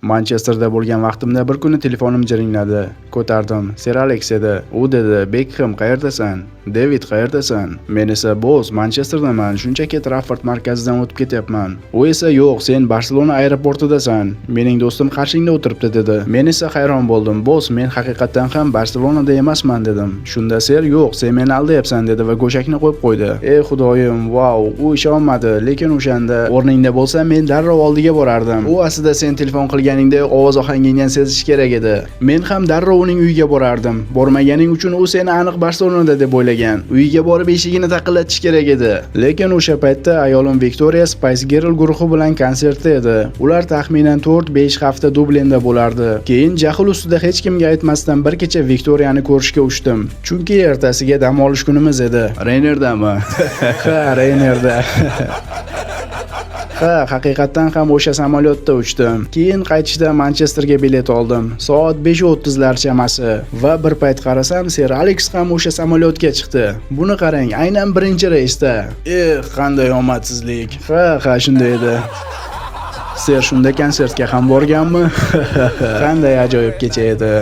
Manchesterda bo'lgan vaqtimda bir kuni telefonim jiringladi. Ko'tardim. Ser Alex edi. U dedi: "Beckham qayerdasan? David qayerdasan?" Men esa: "Boss, Manchesterdaman. Shunchaki Trafford markazidan o'tib ketyapman." U esa: "Yo'q, sen Barselona aeroportidasan. Mening do'stim qarshingda o'tiribdi" dedi. Men esa hayron bo'ldim. "Boss, men haqiqatan ham Barselonada emasman" dedim. Shunda ser: "Yo'q, sen meni aldayapsan" dedi va go'shakni qo'yib qo'ydi. Ey xudoyim, vau, u ishonmadi, lekin o'shanda o'rningda bo'lsa men darrov oldiga borardim. U aslida sen telefon qilganingda ovoz ohangingdan sezish kerak edi. Men ham darrov uning uyiga borardim. Bormaganing uchun u seni aniq Barselonada deb o'ylagan. Uyiga borib eshigini taqillatish kerak edi. Lekin o'sha paytda ayolim Victoria Spice Girl guruhi bilan konsertda edi. Ular taxminan 4-5 hafta Dublinda bo'lardi. Keyin jahl ustida hech kimga aytmasdan bir kecha Victoria'ni ko'rishga uchdim. Chunki ertasiga dam olish kunimiz edi. Reynerdami? Ha, Reynerda. Ha, haqiqatan ham o'sha samolyotda uchdim. Keyin qaytishda Manchesterga bilet oldim. Soat 5:30lar chamasi va bir payt qarasam, Ser Alex ham o'sha samolyotga chiqdi. Buni qarang, aynan birinchi reysda. Qanday omadsizlik. Ha, shunday edi. Ser shunda konsertga ham borganmi? Qanday ajoyib kecha edi.